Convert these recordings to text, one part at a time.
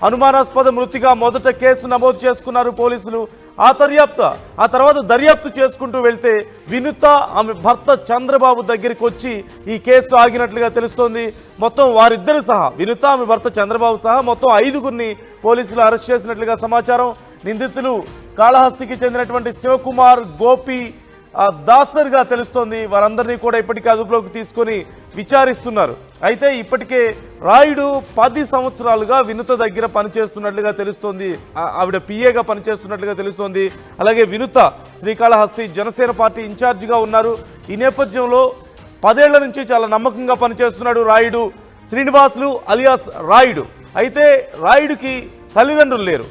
అనుమానాస్పద మృతిగా మొదట కేసు నమోదు చేసుకున్నారు పోలీసులు. ఆ తర్వాత దర్యాప్తు చేసుకుంటూ వెళ్తే వినుత ఆమె భర్త చంద్రబాబు దగ్గరికి వచ్చి ఈ కేసు ఆగినట్లుగా తెలుస్తోంది. మొత్తం వారిద్దరు సహా వినుత ఆమె భర్త చంద్రబాబు సహా మొత్తం 5గురిని పోలీసులు అరెస్ట్ చేసినట్లుగా సమాచారం. నిందితులు కాళహస్తికి చెందినటువంటి శివకుమార్, గోపి, దాసర్గా తెలుస్తోంది. వారందరినీ కూడా ఇప్పటికే అదుపులోకి తీసుకొని విచారిస్తున్నారు. అయితే ఇప్పటికే రాయుడు 10 సంవత్సరాలుగా వినుత దగ్గర పనిచేస్తున్నట్లుగా తెలుస్తోంది. ఆవిడ పిఏగా పనిచేస్తున్నట్లుగా తెలుస్తోంది. అలాగే వినుత శ్రీకాళహస్తి జనసేన పార్టీ ఇన్ఛార్జిగా ఉన్నారు. ఈ నేపథ్యంలో 10 ఏళ్ల నుంచి చాలా నమ్మకంగా పనిచేస్తున్నాడు రాయుడు. శ్రీనివాసులు అలియాస్ రాయుడు. అయితే రాయుడికి తల్లిదండ్రులు లేరు.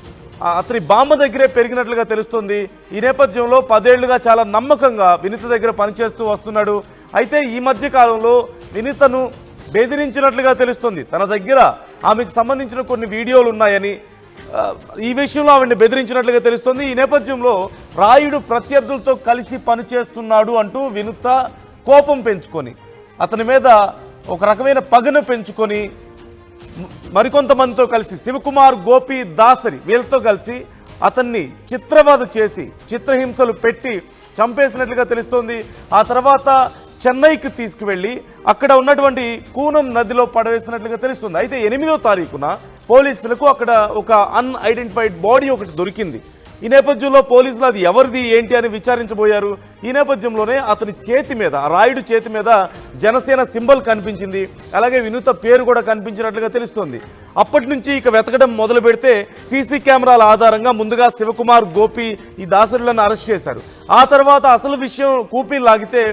అతని బామ్మ దగ్గరే పెరిగినట్లుగా తెలుస్తుంది. ఈ నేపథ్యంలో 10 ఏళ్లుగా చాలా నమ్మకంగా వినుత దగ్గర పనిచేస్తూ వస్తున్నాడు. అయితే ఈ మధ్య కాలంలో వినుతను బెదిరించినట్లుగా తెలుస్తుంది. తన దగ్గర ఆమెకు సంబంధించిన కొన్ని వీడియోలు ఉన్నాయని, ఈ విషయంలో ఆవిడని బెదిరించినట్లుగా తెలుస్తుంది. ఈ నేపథ్యంలో రాయుడు ప్రత్యర్థులతో కలిసి పనిచేస్తున్నాడు అంటూ వినుత కోపం పెంచుకొని, అతని మీద ఒక రకమైన పగను పెంచుకొని మరికొంతమందితో కలిసి శివకుమార్, గోపి, దాసరి వీళ్ళతో కలిసి అతన్ని చిత్రవధ చేసి చిత్రహింసలు పెట్టి చంపేసినట్లుగా తెలుస్తోంది. ఆ తర్వాత చెన్నైకి తీసుకువెళ్ళి అక్కడ ఉన్నటువంటి కూనం నదిలో పడవేసినట్లుగా తెలుస్తుంది. అయితే 8వ తారీఖున పోలీసులకు అక్కడ ఒక అన్ఐడెంటిఫైడ్ బాడీ ఒకటి దొరికింది. ఈ నేపథ్యంలో పోలీసులు అది ఎవరిది ఏంటి అని విచారించబోయారు. ఈ నేపథ్యంలోనే అతని చేతి మీద, రాయుడు చేతి మీద జనసేన సింబల్ కనిపించింది. అలాగే వినుత పేరు కూడా కనిపించినట్లుగా తెలుస్తోంది. అప్పటి నుంచి ఇక వెతకడం మొదలు పెడితే సీసీ కెమెరాల ఆధారంగా ముందుగా శివకుమార్, గోపి, ఈ దాసరులను అరెస్ట్ చేశారు. ఆ తర్వాత అసలు విషయం కూపీలు లాగితే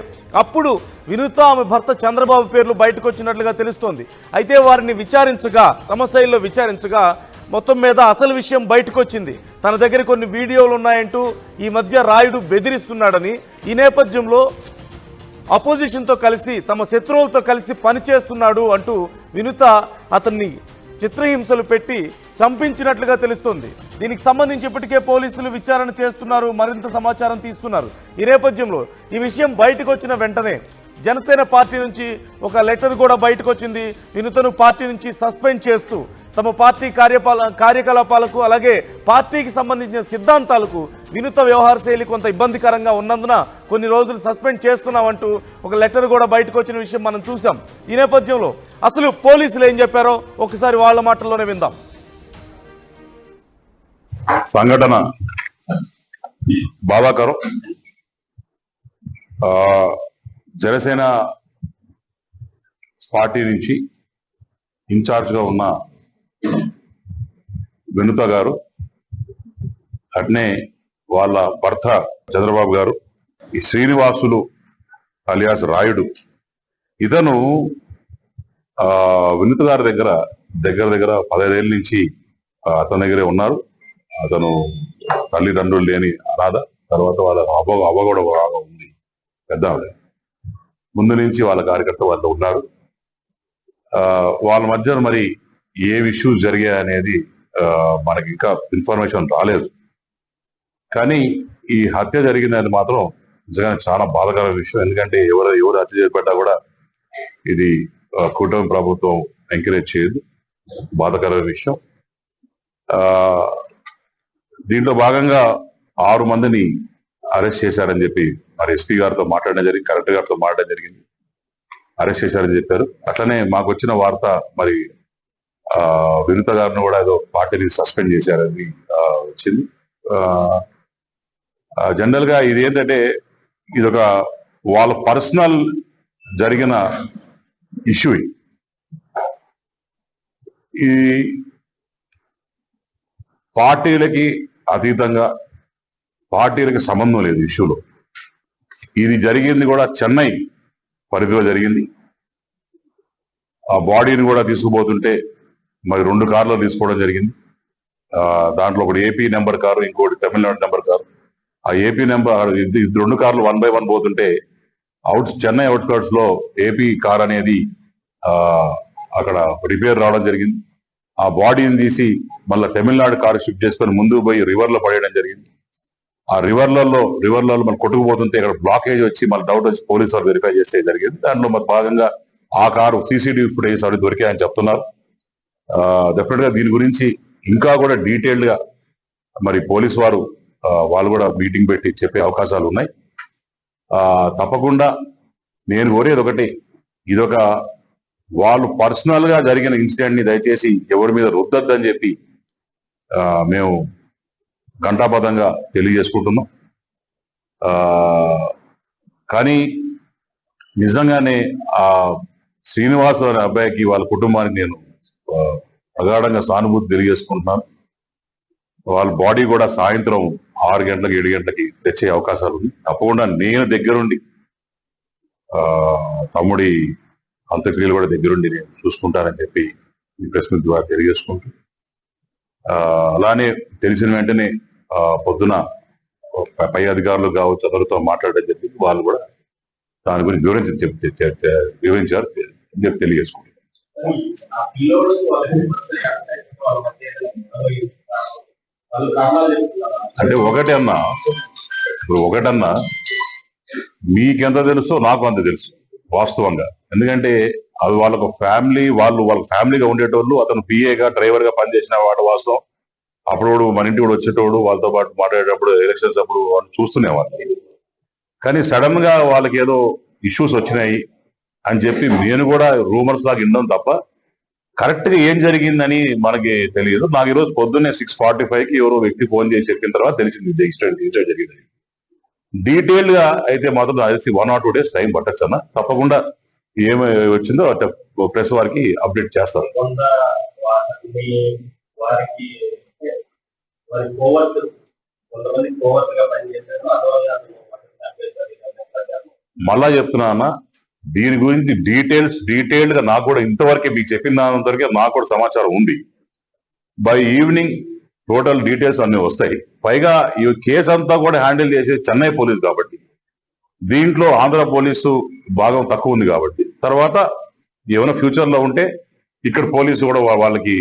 అప్పుడు వినుత ఆమె భర్త చంద్రబాబు పేర్లు బయటకు వచ్చినట్లుగా తెలుస్తోంది. అయితే వారిని విచారించగా, తమ శైలిలో విచారించగా మొత్తం మీద అసలు విషయం బయటకు వచ్చింది. తన దగ్గర కొన్ని వీడియోలు ఉన్నాయంటూ ఈ మధ్య రాయుడు బెదిరిస్తున్నాడని, ఈ నేపథ్యంలో అపోజిషన్తో కలిసి, తమ శత్రువులతో కలిసి పనిచేస్తున్నాడు అంటూ వినుత అతన్ని చిత్రహింసలు పెట్టి చంపించినట్లుగా తెలుస్తుంది. దీనికి సంబంధించి ఇప్పటికే పోలీసులు విచారణ చేస్తున్నారు, మరింత సమాచారం తీస్తున్నారు. ఈ నేపథ్యంలో ఈ విషయం బయటకు వచ్చిన వెంటనే జనసేన పార్టీ నుంచి ఒక లెటర్ కూడా బయటకు వచ్చింది. వినుతను పార్టీ నుంచి సస్పెండ్ చేస్తూ తమ పార్టీ కార్యకలాపాలకు, అలాగే పార్టీకి సంబంధించిన సిద్ధాంతాలకు వినుత వ్యవహార శైలి కొంత ఇబ్బందికరంగా ఉన్నందున కొన్ని రోజులు సస్పెండ్ చేస్తున్నామంటూ ఒక లెటర్ కూడా బయటకు వచ్చిన విషయం మనం చూసాం. ఈ నేపథ్యంలో అసలు పోలీసులు ఏం చెప్పారో ఒకసారి వాళ్ళ మాటల్లోనే విందాం. సంఘటన బాధాకరం. జనసేన పార్టీ నుంచి ఇన్ఛార్జ్గా ఉన్న వినుత గారు, అట్నే వాళ్ళ భర్త చంద్రబాబు గారు, ఈ శ్రీనివాసులు అలియాస్ రాయుడు, ఇతను వినుత గారి దగ్గర 15 ఏళ్ళ నుంచి అతని దగ్గరే ఉన్నారు. అతను తల్లిదండ్రులు లేని అనాథ. తర్వాత వాళ్ళ అవ్వ కూడా బాగా ఉంది, పెద్ద ఆవిడ. ముందు నుంచి వాళ్ళ కార్యకర్త వాళ్ళు ఉన్నారు. వాళ్ళ మధ్య మరి ఏ ఇష్యూస్ జరిగాయి అనేది మనకి ఇంకా ఇన్ఫర్మేషన్ రాలేదు. కానీ ఈ హత్య జరిగిందని మాత్రం నిజంగా చాలా బాధాకరమైన విషయం. ఎందుకంటే ఎవరు హత్య చేయబడ్డా కూడా ఇది కూటమి ప్రభుత్వం ఎంకరేజ్ చేయదు. బాధాకరమైన విషయం. దీంట్లో భాగంగా 6 మందిని అరెస్ట్ చేశారని చెప్పి మరి ఎస్పీ గారితో మాట్లాడడం జరిగింది, కలెక్టర్ గారితో మాట్లాడడం జరిగింది. అరెస్ట్ చేశారని చెప్పారు. అట్లనే మాకు వచ్చిన వార్త మరి వినుత గారిని కూడా ఏదో పార్టీని సస్పెండ్ చేశారని వచ్చింది. జనరల్ గా ఇది ఏంటంటే ఇదొక వాళ్ళ పర్సనల్ జరిగిన ఇష్యూ. ఈ పార్టీలకి అతీతంగా, పార్టీలకి సంబంధం లేదు ఇష్యూలో. ఇది జరిగింది కూడా చెన్నై పరిధిలో జరిగింది. ఆ బాడీని కూడా తీసుకుపోతుంటే మరి 2 కార్లు తీసుకోవడం జరిగింది. దాంట్లో ఒకటి ఏపీ నెంబర్ కారు, ఇంకోటి తమిళనాడు నెంబర్ కారు. ఆ ఏపీ నెంబర్ 2 కార్లు 1 by 1 పోతుంటే చెన్నై అవుట్స్కర్ట్స్ లో ఏపీ కార్ అనేది అక్కడ రిపేర్ రావడం జరిగింది. ఆ బాడీని తీసి మళ్ళీ తమిళనాడు కారు షిఫ్ట్ చేసుకొని ముందుకు పోయి రివర్ లో పడేయడం జరిగింది. ఆ రివర్లలో మనం కొట్టుకుపోతుంటే ఇక్కడ బ్లాకేజ్ వచ్చి మళ్ళీ డౌట్ వచ్చి పోలీసు వాళ్ళు వెరిఫై చేస్తే జరిగింది. దాంట్లో మరి భాగంగా ఆ కారు CCTV ఫుటేజ్ అవి దొరికాయని చెప్తున్నారు. డెఫినెట్ గా దీని గురించి ఇంకా కూడా డీటెయిల్డ్ గా మరి పోలీస్ వారు వాళ్ళు కూడా మీటింగ్ పెట్టి చెప్పే అవకాశాలు ఉన్నాయి. తప్పకుండా నేను కోరేది ఒకటి, ఇదొక వాళ్ళు పర్సనల్ గా జరిగిన ఇన్సిడెంట్ ని దయచేసి ఎవరి మీద రుద్దద్దని చెప్పి మేము ఘంటాపథంగా తెలియజేసుకుంటున్నాం. కానీ నిజంగానే ఆ శ్రీనివాసు అనే అబ్బాయికి వాళ్ళ కుటుంబానికి నేను ప్రగాఢంగా సానుభూతి తెలియజేసుకుంటున్నాను. వాళ్ళ బాడీ కూడా సాయంత్రం 6 గంటలకు 7 గంటలకి తెచ్చే అవకాశాలు ఉంది. తప్పకుండా నేను దగ్గరుండి తమ్ముడి అంత్యక్రియలు కూడా దగ్గరుండి నేను చూసుకుంటానని చెప్పి ఈ ప్రెస్ మీట్ ద్వారా తెలియజేసుకుంటూ, అలానే తెలిసిన వెంటనే పొద్దున పై అధికారులు కావచ్చు అందరితో మాట్లాడడం చెప్పి వాళ్ళు కూడా దాని గురించి వివరించారు చెప్పి తెలియజేసుకుంటారు. అంటే ఒకటన్నా మీకెంత తెలుసో నాకు అంత తెలుసు వాస్తవంగా. ఎందుకంటే అది వాళ్ళకు ఫ్యామిలీ, వాళ్ళ ఫ్యామిలీగా ఉండేటోళ్ళు, అతను పిఏగా డ్రైవర్ గా పనిచేసిన వాడు వాస్తవం. అప్పుడు మన ఇంటి కూడా వచ్చేటోడు, వాళ్ళతో పాటు మాట్లాడేటప్పుడు ఎలక్షన్స్ అప్పుడు వాళ్ళు చూస్తూనే వాళ్ళకి. కానీ సడన్ గా వాళ్ళకి ఏదో ఇష్యూస్ వచ్చినాయి అని చెప్పి నేను కూడా రూమర్స్ లాగా విన్నాం తప్ప కరెక్ట్ గా ఏం జరిగిందని మనకి తెలియదు. నాకు ఈరోజు పొద్దున్నే 6:45కి ఎవరో వ్యక్తి ఫోన్ చేసి చెప్పిన తర్వాత తెలిసింది ఇన్సిడెంట్ జరిగిందని. డీటెయిల్ గా అయితే మాత్రం తెలిసి 1 or 2 days టైం పట్టచ్చు అన్న. తప్పకుండా ఏమి వచ్చిందో ప్రెస్ వారికి అప్డేట్ చేస్తారు. మళ్ళా చెప్తున్నా అన్న, దీని గురించి డీటెయిల్డ్ గా నాకు కూడా ఇంతవరకే మీకు చెప్పినంతవరకే నాకు కూడా సమాచారం ఉంది. బై ఈవినింగ్ టోటల్ డీటెయిల్స్ అన్ని వస్తాయి. పైగా ఈ కేసు అంతా కూడా హ్యాండిల్ చేసేది చెన్నై పోలీస్ కాబట్టి దీంట్లో ఆంధ్ర పోలీసు భాగం తక్కువ ఉంది కాబట్టి తర్వాత ఏమైనా ఫ్యూచర్ లో ఉంటే ఇక్కడ పోలీసు కూడా వాళ్ళకి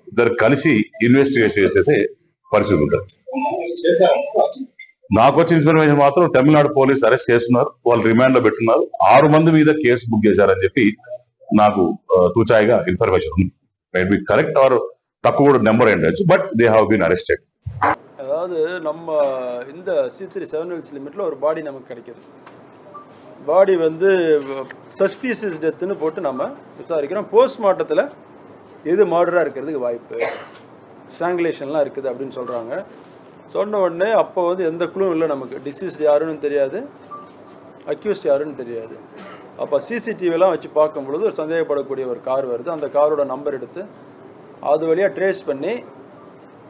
ఇద్దరు కలిసి ఇన్వెస్టిగేషన్ చేసే పరిస్థితి ఉంటుంది. నాకు వచ్చిన ఇన్ఫర్మేషన్ మాత్రం తమిళనాడు పోలీసు అరెస్ట్ చేస్తున్నారు, వాళ్ళు రిమాండ్ లో పెట్టున్నారు. 6 మంది మీద కేసు బుక్ చేశారని చెప్పి నాకు తూచాయిగా ఇన్ఫర్మేషన్ ఉంది. మైట్ బి కరెక్ట్ ఆర్ తక్కువ நம்பர் ஆயிடுச்சு, but they have been arrested. அதாவது நம்ம இந்த C3 7 Hills லிமிட்ல ஒரு பாடி நமக்கு கிடைக்குது. பாடி வந்து சஸ்பீசியஸ் டெத்துன்னு போட்டு நம்ம விசாரிக்கிறோம். போஸ்ட்மார்ட்டத்தில் எது மர்டராக இருக்கிறதுக்கு வாய்ப்பு, ஸ்ட்ராங்குலேஷன்லாம் இருக்குது அப்படின்னு சொல்கிறாங்க. சொன்ன உடனே அப்போ வந்து எந்த குழுவும் இல்லை, நமக்கு டிசீஸ்ட் யாருன்னு தெரியாது, அக்யூஸ்ட் யாருன்னு தெரியாது. அப்போ சிசிடிவிலாம் வச்சு பார்க்கும் பொழுது ஒரு சந்தேகப்படக்கூடிய ஒரு கார் வருது. அந்த காரோட நம்பர் எடுத்து அது வழியாக ட்ரேஸ் பண்ணி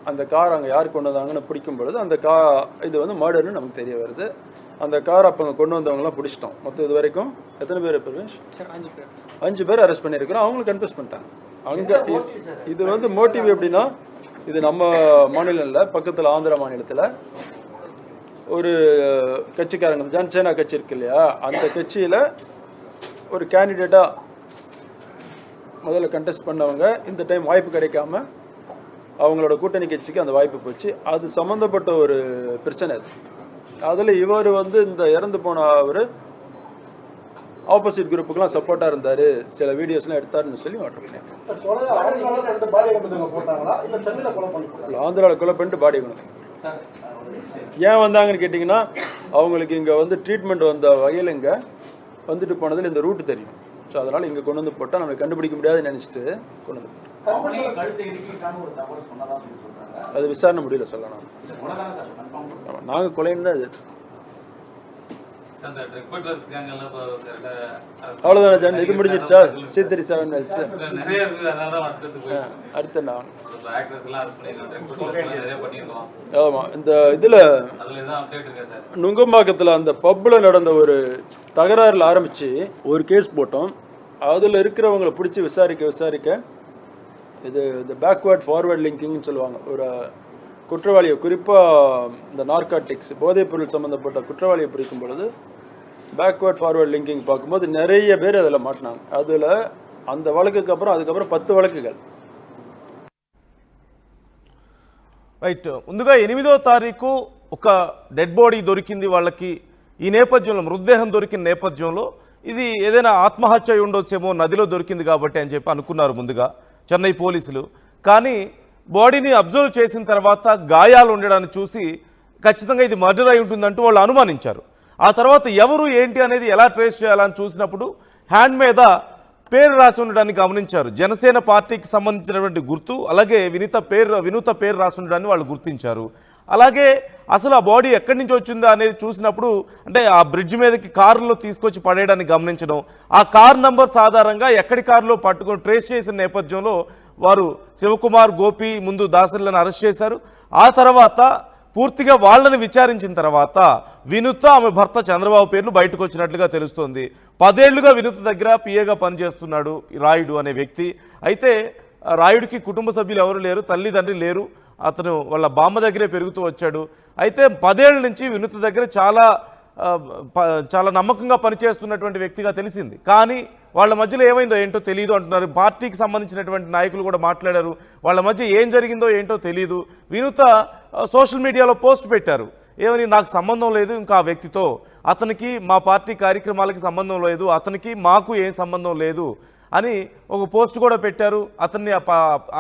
அந்த கார் அங்கே யார் கொண்டு வந்தாங்கன்னு பிடிக்கும் பொழுது அந்த இது வந்து மர்டர்னு நமக்கு தெரிய வருது. அந்த கார் அப்போ அங்கே கொண்டு வந்தவங்களாம் பிடிச்சிட்டோம். மொத்தம் இது வரைக்கும் எத்தனை பேர் பிரவேஷ்? 5 பேர் அரெஸ்ட் பண்ணியிருக்கிறோம். அவங்களும் கன்ஃபஸ் பண்ணிட்டாங்க. அங்கே இது வந்து மோட்டிவ் எப்படின்னா, இது நம்ம மாநிலம் இல்லை, பக்கத்தில் ஆந்திர மாநிலத்தில் ஒரு கட்சிக்காரங்க ஜனசேனா கட்சி இருக்கு இல்லையா, அந்த கட்சியில் ஒரு கேண்டிடேட்டாக முதல்ல கண்டெஸ்ட் பண்ணவங்க இந்த டைம் வாய்ப்பு கிடைக்காம அவங்களோட கூட்டணி கட்சிக்கு அந்த வாய்ப்பு போச்சு. அது சம்மந்தப்பட்ட ஒரு பிரச்சனை அது. அதில் இவர் வந்து இந்த இறந்து போன அவர் ஆப்போசிட் குரூப்புக்கெல்லாம் சப்போர்ட்டாக இருந்தார், சில வீடியோஸ்லாம் எடுத்தாருன்னு சொல்லி வாட்டர் பண்ணியிருக்கேன். ஆந்திராவில் கொலை பண்ணிட்டு பாடி கொண்டு ஏன் வந்தாங்கன்னு கேட்டிங்கன்னா, அவங்களுக்கு இங்கே வந்து ட்ரீட்மெண்ட் வந்த வகையில் இங்கே வந்துட்டு போனதில் இந்த ரூட்டு தெரியும். ஸோ அதனால் இங்கே கொண்டு வந்து போட்டால் நம்ம கண்டுபிடிக்க முடியாதுன்னு நினச்சிட்டு கொண்டு வந்து போட்டோம். அது விசாரணை முடியல சொல்லலாம். நாங்கள் கொலைன்னு தான் இது. அவ்வளோதானே சார், இது முடிஞ்சிருச்சா? C3 7 Hills அடுத்த நான் ஆமாம். இந்த இதில் நுங்கம்பாக்கத்தில் அந்த பப்பில் நடந்த ஒரு தகராறில் ஆரம்பித்து ஒரு கேஸ் போட்டோம். அதில் இருக்கிறவங்களை பிடிச்சி விசாரிக்க இது இந்த பேக்வேர்ட் ஃபார்வர்ட் லிங்கிங்னு சொல்லுவாங்க. ஒரு குற்றவாளியை, குறிப்பாக இந்த நார்காட்டிக்ஸ் போதைப்பொருள் சம்மந்தப்பட்ட குற்றவாளியை பிடிக்கும் பொழுது பேக்வேர்ட் ஃபார்வர்ட் லிங்கிங் பார்க்கும்போது நிறைய பேர் அதில் மாட்டினாங்க. அதில் அந்த வழக்குக்கு அப்புறம் அதுக்கப்புறம் 10 வழக்குகள். రైట్, ముందుగా 8వ తారీఖు ఒక డెడ్ బాడీ దొరికింది వాళ్ళకి. ఈ నేపథ్యంలో మృతదేహం దొరికిన నేపథ్యంలో ఇది ఏదైనా ఆత్మహత్య ఉండొచ్చేమో, నదిలో దొరికింది కాబట్టి అని చెప్పి అనుకున్నారు ముందుగా. చెన్నై పోలీసులు. కానీ బాడీని అబ్జర్వ్ చేసిన తర్వాత గాయాలు ఉండడాన్ని చూసి ఖచ్చితంగా ఇది మర్డర్ అయి ఉంటుందంటూ వాళ్ళు అనుమానించారు. ఆ తర్వాత ఎవరు ఏంటి అనేది ఎలా ట్రేస్ చేయాలని చూసినప్పుడు హ్యాండ్ మీద పేరు రాసి ఉండడాన్ని గమనించారు. జనసేన పార్టీకి సంబంధించినటువంటి గుర్తు, అలాగే వినూత పేరు రాసి ఉండడాన్ని వాళ్ళు గుర్తించారు. అలాగే అసలు ఆ బాడీ ఎక్కడి నుంచి వచ్చిందా అనేది చూసినప్పుడు అంటే ఆ బ్రిడ్జ్ మీదకి కారులో తీసుకొచ్చి పడేయడాన్ని గమనించడం, ఆ కార్ నంబర్స్ ఆధారంగా ఎక్కడి కారులో పట్టుకొని ట్రేస్ చేసిన నేపథ్యంలో వారు శివకుమార్, గోపి ముందు దాసరిలను అరెస్ట్ చేశారు. ఆ తర్వాత పూర్తిగా వాళ్ళని విచారించిన తర్వాత వినూత, ఆమె భర్త చంద్రబాబు పేర్లు బయటకు వచ్చినట్లుగా తెలుస్తోంది. 10 ఏళ్లుగా వినూత దగ్గర పిఏగా పనిచేస్తున్నాడు రాయుడు అనే వ్యక్తి. అయితే రాయుడికి కుటుంబ సభ్యులు ఎవరు లేరు, తల్లిదండ్రి లేరు. అతను వాళ్ళ బామ్మ దగ్గరే పెరుగుతూ వచ్చాడు. అయితే 10 ఏళ్ల నుంచి వినూత దగ్గర చాలా నమ్మకంగా పనిచేస్తున్నటువంటి వ్యక్తిగా తెలిసింది. కానీ వాళ్ళ మధ్యలో ఏమైందో ఏంటో తెలియదు అంటున్నారు. పార్టీకి సంబంధించినటువంటి నాయకులు కూడా మాట్లాడారు. వాళ్ళ మధ్య ఏం జరిగిందో ఏంటో తెలియదు. వినూత సోషల్ మీడియాలో పోస్ట్ పెట్టారు, ఏమని, నాకు సంబంధం లేదు ఇంకా ఆ వ్యక్తితో, అతనికి మా పార్టీ కార్యక్రమాలకి సంబంధం లేదు, అతనికి మాకు ఏం సంబంధం లేదు అని ఒక పోస్ట్ కూడా పెట్టారు. అతన్ని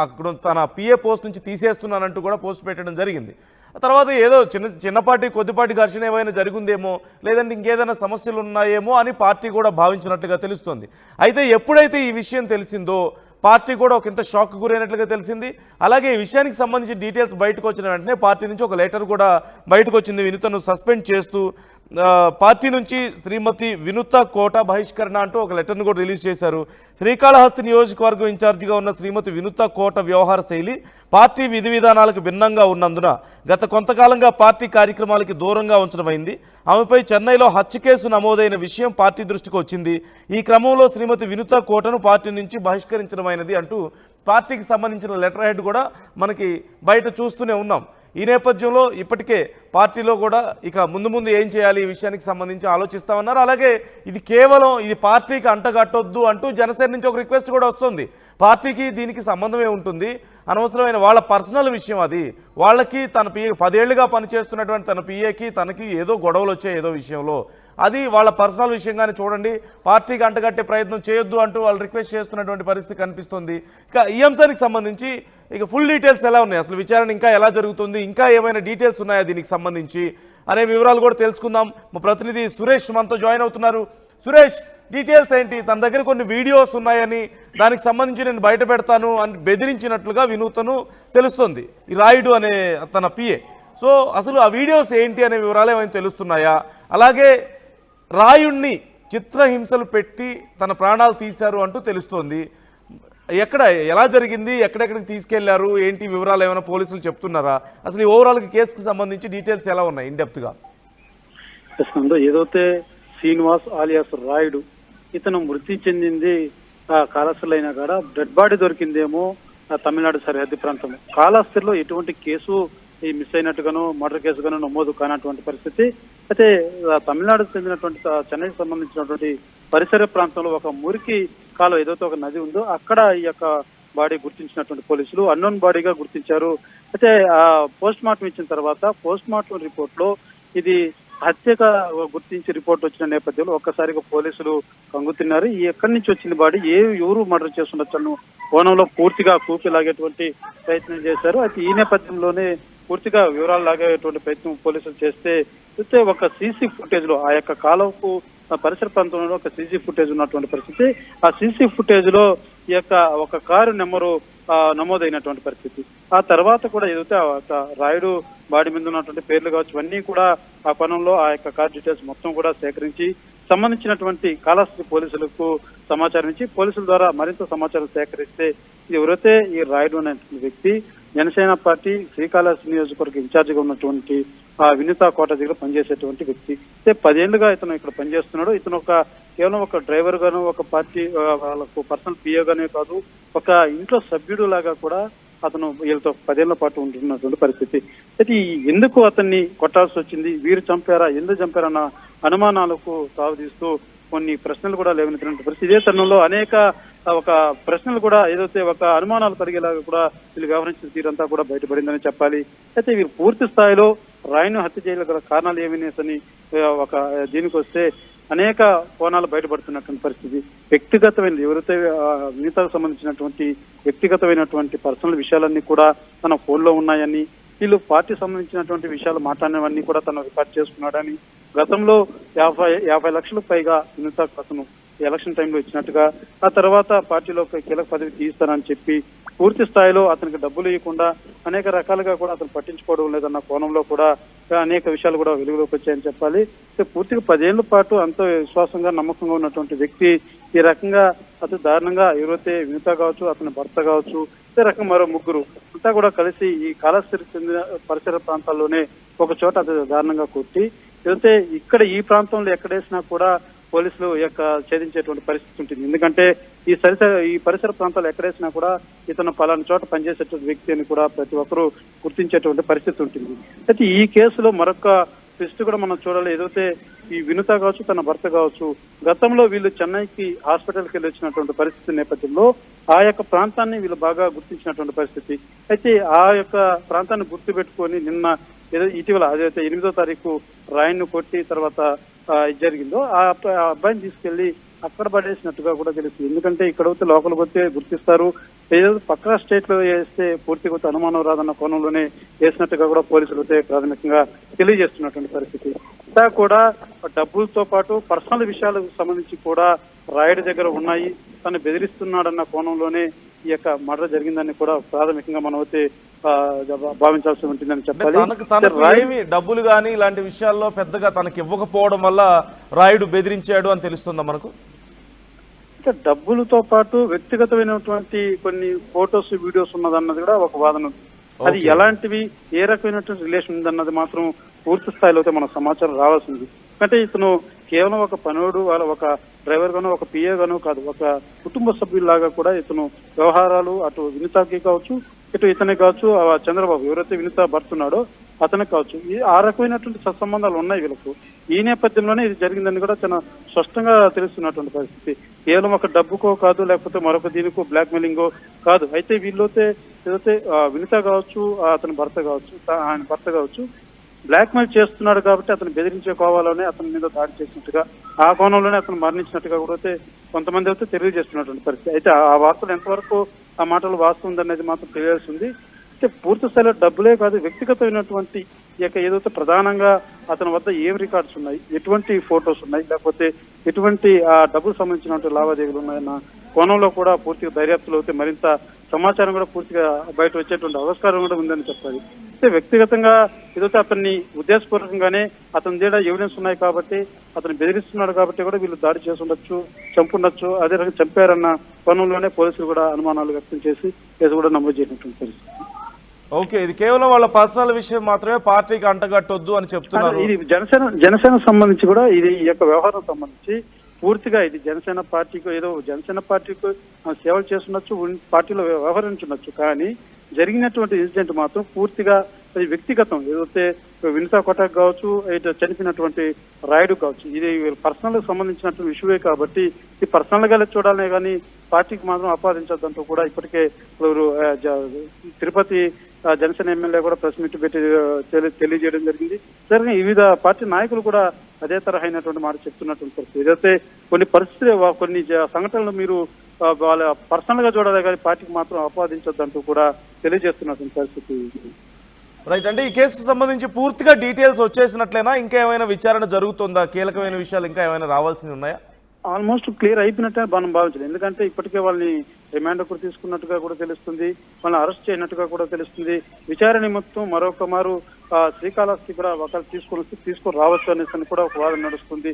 అక్కడ తన పిఏ పోస్ట్ నుంచి తీసేస్తున్నానంటూ కూడా పోస్ట్ పెట్టడం జరిగింది. తర్వాత ఏదో చిన్నపాటి కొద్దిపాటి ఘర్షణ ఏమైనా జరిగిందేమో, లేదంటే ఇంకేదైనా సమస్యలు ఉన్నాయేమో అని పార్టీ కూడా భావించినట్లుగా తెలుస్తోంది. అయితే ఎప్పుడైతే ఈ విషయం తెలిసిందో పార్టీ కూడా ఒకంత షాక్ గురైనట్లుగా తెలిసింది. అలాగే ఈ విషయానికి సంబంధించి డీటెయిల్స్ బయటకు వచ్చిన వెంటనే పార్టీ నుంచి ఒక లెటర్ కూడా బయటకు వచ్చింది. వినూతను సస్పెండ్ చేస్తూ పార్టీ నుంచి శ్రీమతి వినూత కోట బహిష్కరణ అంటూ ఒక లెటర్ను కూడా రిలీజ్ చేశారు. శ్రీకాళహస్తి నియోజకవర్గం ఇన్ఛార్జిగా ఉన్న శ్రీమతి వినూత కోట వ్యవహార శైలి పార్టీ విధి విధానాలకు భిన్నంగా ఉన్నందున గత కొంతకాలంగా పార్టీ కార్యక్రమాలకి దూరంగా ఉంచడమైంది. ఆమెపై చెన్నైలో హత్య కేసు నమోదైన విషయం పార్టీ దృష్టికి వచ్చింది. ఈ క్రమంలో శ్రీమతి వినూత కోటను పార్టీ నుంచి బహిష్కరించడమైనది అంటూ పార్టీకి సంబంధించిన లెటర్ హెడ్ కూడా మనకి బయట చూస్తూనే ఉన్నాం. ఈ నేపథ్యంలో ఇప్పటికే పార్టీలో కూడా ఇక ముందు ఏం చేయాలి ఈ విషయానికి సంబంధించి ఆలోచిస్తామన్నారు. అలాగే ఇది కేవలం ఇది పార్టీకి అంటగట్టొద్దు అంటూ జనసేన నుంచి ఒక రిక్వెస్ట్ కూడా వస్తుంది. పార్టీకి దీనికి సంబంధమే ఉంటుంది, అనవసరమైన వాళ్ళ పర్సనల్ విషయం అది. వాళ్ళకి తన పిఏ 10 ఏళ్లుగా పనిచేస్తున్నటువంటి తన పిఏకి తనకి ఏదో గొడవలు వచ్చాయి ఏదో విషయంలో, అది వాళ్ళ పర్సనల్ విషయంగానే చూడండి, పార్టీకి అంటగట్టే ప్రయత్నం చేయొద్దు అంటూ వాళ్ళు రిక్వెస్ట్ చేస్తున్నటువంటి పరిస్థితి కనిపిస్తుంది. ఇక ఈ అంశానికి సంబంధించి ఇక ఫుల్ డీటెయిల్స్ ఎలా ఉన్నాయి, అసలు విచారణ ఇంకా ఎలా జరుగుతుంది, ఇంకా ఏమైనా డీటెయిల్స్ ఉన్నాయా దీనికి సంబంధించి అనే వివరాలు కూడా తెలుసుకుందాం. మా ప్రతినిధి సురేష్ మనతో జాయిన్ అవుతున్నారు. సురేష్, డీటెయిల్స్ ఏంటి? తన దగ్గర కొన్ని వీడియోస్ ఉన్నాయని, దానికి సంబంధించి నేను బయట పెడతాను అని బెదిరించినట్లుగా వినూతను తెలుస్తుంది, ఈ రాయుడు అనే తన పిఏ. సో అసలు ఆ వీడియోస్ ఏంటి అనే వివరాలు ఏమైనా తెలుస్తున్నాయా? అలాగే రాయుడిని చిత్రహింసలు పెట్టి తన ప్రాణాలు తీశారు అంటూ తెలుస్తోంది. ఎలా జరిగింది, ఎక్కడెక్కడికి తీసుకెళ్లారు, ఏంటి వివరాలు ఏమైనా పోలీసులు చెప్తున్నారా? అసలు ఈ ఓవరాల్ కేసుకి సంబంధించి డీటెయిల్స్ ఎలా ఉన్నాయి ఇన్ డెప్త్ గా? ఏదైతే శ్రీనివాస్ ఆలియాస్ రాయుడు ఇతను మృతి చెందింది కాళహస్తిలో కాడ డెడ్ బాడీ దొరికిందేమో తమిళనాడు సరిహద్దు ప్రాంతం. కాళహస్తిలో ఎటువంటి కేసు ఈ మిస్ అయినట్టుగాను మర్డర్ కేసుగాను నమోదు కానటువంటి పరిస్థితి. అయితే తమిళనాడుకు చెందినటువంటి చెన్నైకి సంబంధించినటువంటి పరిసర ప్రాంతంలో ఒక మురికి కాలం ఏదైతే ఒక నది ఉందో అక్కడ ఈ యొక్క బాడీ గుర్తించినటువంటి పోలీసులు అన్నోన్ బాడీగా గుర్తించారు. అయితే పోస్ట్ మార్టం ఇచ్చిన తర్వాత పోస్ట్ మార్టం రిపోర్ట్ లో ఇది హత్యగా గుర్తించి రిపోర్ట్ వచ్చిన నేపథ్యంలో ఒక్కసారిగా పోలీసులు కంగుతిన్నారు. ఎక్కడి నుంచి వచ్చింది బాడీ, ఎవరు మర్డర్ చేస్తుండొచ్చు కోణంలో పూర్తిగా కూపిలాగేటువంటి ప్రయత్నం చేశారు. అయితే ఈ నేపథ్యంలోనే పూర్తిగా వివరాలు లాగేటువంటి ప్రయత్నం పోలీసులు చేస్తే ఒక సీసీ ఫుటేజ్ లో ఆ యొక్క కాలంకు పరిసర ప్రాంతంలో ఒక సీసీ ఫుటేజ్ ఉన్నటువంటి పరిస్థితి. ఆ సీసీ ఫుటేజ్ లో ఈ యొక్క ఒక కారు నెంబరు నమోదైనటువంటి పరిస్థితి. ఆ తర్వాత కూడా ఏదైతే రాయుడు బాడీ మీద ఉన్నటువంటి పేర్లు కావచ్చు ఇవన్నీ కూడా ఆ కోణంలో ఆ యొక్క కార్ డీటెయిల్స్ మొత్తం కూడా సేకరించి సంబంధించినటువంటి కాళహస్తి పోలీసులకు సమాచారం ఇచ్చి పోలీసుల ద్వారా మరింత సమాచారం సేకరిస్తే ఎవరైతే ఈ రాయుడు అనేటువంటి వ్యక్తి జనసేన పార్టీ శ్రీకాళహస్తి నియోజకవర్గ ఇన్ఛార్జిగా ఉన్నటువంటి వినూత కోట దగ్గర పనిచేసేటువంటి వ్యక్తి. అయితే 10 ఏళ్లుగా ఇతను ఇక్కడ పనిచేస్తున్నాడు. ఇతను కేవలం ఒక డ్రైవర్ గాను, ఒక పార్టీ వాళ్ళకు పర్సనల్ పిఏ గానే కాదు, ఒక ఇంట్లో సభ్యుడు లాగా కూడా అతను వీళ్ళతో 10 ఏళ్ల పాటు ఉంటున్నటువంటి పరిస్థితి. అయితే ఎందుకు అతన్ని కొట్టాల్సి వచ్చింది, వీరు చంపారా, ఎందుకు చంపారన్న అనుమానాలకు తావుతీస్తూ కొన్ని ప్రశ్నలు కూడా లేవనెత్తినటువంటి పరిస్థితి. ఇదే తరుణంలో అనేక ఒక ప్రశ్నలు కూడా ఏదైతే ఒక అనుమానాలు కలిగేలాగా కూడా వీళ్ళు వ్యవహరించిన తీరంతా కూడా బయటపడిందని చెప్పాలి. అయితే వీరు పూర్తి స్థాయిలో రాయును హత్య చేయగల కారణాలు ఏమనేసని ఒక దీనికి వస్తే అనేక కోణాలు బయటపడుతున్నటువంటి పరిస్థితి. వ్యక్తిగతమైన ఎవరైతే వినీతకు సంబంధించినటువంటి వ్యక్తిగతమైనటువంటి పర్సనల్ విషయాలన్నీ కూడా తన ఫోన్లో ఉన్నాయని, వీళ్ళు పార్టీ సంబంధించినటువంటి విషయాలు మాట్లాడినవన్నీ కూడా తను రికార్డ్ చేసుకున్నాడని, గతంలో 50 లక్షలకు పైగా వినీతకు అతను ఎలక్షన్ టైంలో ఇచ్చినట్టుగా, ఆ తర్వాత పార్టీలో కీలక పదవి తీస్తానని చెప్పి పూర్తి స్థాయిలో అతనికి డబ్బులు ఇవ్వకుండా అనేక రకాలుగా కూడా అతను పట్టించుకోవడం లేదన్న కోణంలో కూడా అనేక విషయాలు కూడా వెలుగులోకి వచ్చాయని చెప్పాలి. పూర్తిగా 10 ఏళ్ల పాటు ఎంతో విశ్వాసంగా నమ్మకంగా ఉన్నటువంటి వ్యక్తి ఈ రకంగా అతి దారుణంగా ఎవరైతే వినీత కావచ్చు, అతని భర్త కావచ్చు, ఇదే రకంగా మరో ముగ్గురు అంతా కూడా కలిసి ఈ కాళహస్తికి చెందిన పరిసర ప్రాంతాల్లోనే ఒక చోట అతి దారుణంగా కొట్టి, అయితే ఇక్కడ ఈ ప్రాంతంలో ఎక్కడేసినా కూడా పోలీసులు ఛేదించేటువంటి పరిస్థితి ఉంటుంది. ఎందుకంటే ఈ పరిసర ప్రాంతాలు ఎక్కడేసినా కూడా ఇతను పలానా చోట పనిచేసేటువంటి వ్యక్తి అని కూడా ప్రతి ఒక్కరూ గుర్తించేటువంటి పరిస్థితి ఉంటుంది. అయితే ఈ కేసులో మరొక ట్విస్ట్ కూడా మనం చూడాలి. ఏదైతే ఈ వినీత కావచ్చు, తన భర్త కావచ్చు, గతంలో వీళ్ళు చెన్నైకి హాస్పిటల్కి వెళ్ళి వచ్చినటువంటి పరిస్థితి నేపథ్యంలో ఆ యొక్క ప్రాంతాన్ని వీళ్ళు బాగా గుర్తించినటువంటి పరిస్థితి. అయితే ఆ యొక్క ప్రాంతాన్ని గుర్తుపెట్టుకొని నిన్న ఇటీవల అదైతే 8వ తారీఖు రాయిని కొట్టి తర్వాత ఇది జరిగిందో ఆ అబ్బాయిని తీసుకెళ్లి అక్కడ పడేసినట్టుగా కూడా తెలుస్తుంది. ఎందుకంటే ఇక్కడ వస్తే లోకల్కి వస్తే గుర్తిస్తారు, ఏదో పక్క స్టేట్ లో వేస్తే పూర్తిగా అనుమానం రాదన్న కోణంలోనే వేసినట్టుగా కూడా పోలీసులు అయితే ప్రాథమికంగా తెలియజేస్తున్నటువంటి పరిస్థితి. ఇంకా కూడా డబ్బులతో పాటు పర్సనల్ విషయాలకు సంబంధించి కూడా రాయుడి దగ్గర ఉన్నాయి, తను బెదిరిస్తున్నాడన్న కోణంలోనే ఈ యొక్క మర్డర్ జరిగిందని కూడా ప్రాథమికంగా మనం అయితే భావించాల్సి ఉంటుందని చెప్పాలి. తనకు ఏమి డబ్బులు కానీ ఇలాంటి విషయాల్లో పెద్దగా తనకి ఇవ్వకపోవడం వల్ల రాయుడు బెదిరించాడు అని తెలుస్తుందా మనకు? డబ్బులతో పాటు వ్యక్తిగతమైనటువంటి కొన్ని ఫొటోస్, వీడియోస్ ఉన్నదన్నది కూడా ఒక వాదన ఉంది. అది ఎలాంటివి, ఏ రకమైనటువంటి రిలేషన్ ఉందన్నది మాత్రం పూర్తి స్థాయిలో అయితే మన సమాచారం రావాల్సింది. అంటే ఇతను కేవలం ఒక పనుడు, ఒక డ్రైవర్ గాను, ఒక పిఏ గాను కాదు, ఒక కుటుంబ సభ్యుల్లాగా కూడా ఇతను వ్యవహారాలు అటు వినీతకి కావచ్చు, ఇటు ఇతనికి కావచ్చు, చంద్రబాబు ఎవరైతే వినీత భర్తున్నాడో అతనికి కావచ్చు, ఆ రకమైనటువంటి సత్సంబంధాలు ఉన్నాయి వీళ్ళకు. ఈ నేపథ్యంలోనే ఇది జరిగిందని కూడా చాలా స్పష్టంగా తెలుస్తున్నటువంటి పరిస్థితి. కేవలం ఒక డబ్బుకో కాదు, లేకపోతే మరొక దీనికో బ్లాక్ మెయిలింగో కాదు. అయితే వీళ్ళైతే ఏదైతే వినీత కావచ్చు, అతని భర్త కావచ్చు, ఆయన భర్త కావచ్చు, బ్లాక్ మెయిల్ చేస్తున్నాడు కాబట్టి అతను బెదిరించుకోవాలని అతని మీద దాడి చేసినట్టుగా, ఆ కోణంలోనే అతను మరణించినట్టుగా కూడా అయితే కొంతమంది అయితే తెలియజేస్తున్నటువంటి పరిస్థితి. అయితే ఆ వార్తలు ఎంతవరకు ఆ మాటలు వాస్తవం అనేది మాత్రం తెలియాల్సింది. అయితే పూర్తి స్థాయిలో డబ్బులే కాదు, వ్యక్తిగతమైనటువంటి ఏదైతే ప్రధానంగా అతని వద్ద ఏం రికార్డ్స్ ఉన్నాయి, ఎటువంటి ఫొటోస్ ఉన్నాయి, లేకపోతే ఎటువంటి ఆ డబ్బుకు సంబంధించినటువంటి లావాదేవీలు ఉన్నాయన్న కోణంలో కూడా పూర్తిగా దర్యాప్తులు అయితే మరింత సమాచారం కూడా పూర్తిగా బయట వచ్చేటువంటి ఆవిష్కారం కూడా ఉందని చెప్పాలి. అయితే వ్యక్తిగతంగా ఏదైతే అతన్ని ఉద్దేశపూర్వకంగానే అతని దగ్గర ఎవిడెన్స్ ఉన్నాయి కాబట్టి, అతను బెదిరిస్తున్నాడు కాబట్టి కూడా వీళ్ళు దాడి చేసి ఉండొచ్చు, చంపుండొచ్చు, అదే రకంగా చంపారన్న కోణంలోనే పోలీసులు కూడా అనుమానాలు వ్యక్తం చేసి కేసు కూడా నమోదు చేసినటువంటి పరిస్థితి. ఓకే, ఇది కేవలం వాళ్ళ పర్సనల్ విషయం మాత్రమే, పార్టీకి అంటగట్టొద్దు అని చెప్తున్నారు. ఇది జనసేన సంబంధించి కూడా ఇది ఈ యొక్క వ్యవహారం సంబంధించి పూర్తిగా ఇది జనసేన పార్టీకి ఏదో జనసేన పార్టీకి సేవలు చేస్తుండొచ్చు, పార్టీలో వ్యవహరించుండొచ్చు, కానీ జరిగినటువంటి ఇన్సిడెంట్ మాత్రం పూర్తిగా వ్యక్తిగతం. ఏదైతే వినీత కొట్టక్ కావచ్చు, ఇటు చనిపోయినటువంటి రాయుడు కావచ్చు, ఇది పర్సనల్ సంబంధించినటువంటి ఇష్యూవే కాబట్టి ఇది పర్సనల్ గా చూడాలనే కానీ పార్టీకి మాత్రం ఆపాదించద్దంటూ కూడా ఇప్పటికే తిరుపతి జనసేన ఎమ్మెల్యే కూడా ప్రెస్ మీట్ పెట్టి తెలియజేయడం జరిగింది. సరే, వివిధ పార్టీ నాయకులు కూడా అదే తరహైనటువంటి మాట చెప్తున్నటువంటి పరిస్థితి. ఏదైతే కొన్ని పరిస్థితులు, కొన్ని సంఘటనలు మీరు వాళ్ళ పర్సనల్ గా చూడాలి కానీ పార్టీకి మాత్రం ఆపాదించొద్దంటూ కూడా తెలియజేస్తున్నటువంటి పరిస్థితి. రైట్, అంటే ఈ కేసుకు సంబంధించి పూర్తిగా డీటెయిల్స్ వచ్చేసినట్లేనా? ఇంకా ఏమైనా విచారణ జరుగుతుందా? కీలకమైన విషయాలు ఇంకా ఏమైనా రావాల్సి ఉన్నాయా? ఆల్మోస్ట్ క్లియర్ అయిపోయినట్టే మనం భావించలేదు. ఎందుకంటే ఇప్పటికే వాళ్ళని రిమాండ్ కూడా తీసుకున్నట్టుగా కూడా తెలుస్తుంది, వాళ్ళని అరెస్ట్ చేయనట్టుగా కూడా తెలుస్తుంది. విచారణ నిమిత్తం మరొక మారు శ్రీకాళహస్తి కూడా ఒకరు తీసుకొని రావచ్చు అనేసి కూడా ఒక వాదన నడుస్తుంది.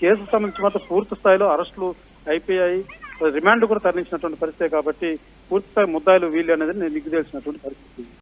కేసు సంబంధించి మాత్రం పూర్తి స్థాయిలో అరెస్టులు అయిపోయాయి, రిమాండ్ కూడా తరలించినటువంటి పరిస్థితి కాబట్టి పూర్తి స్థాయి ముద్దాయిలు వీళ్ళు అనేది మీకు తెలిసినటువంటి పరిస్థితి.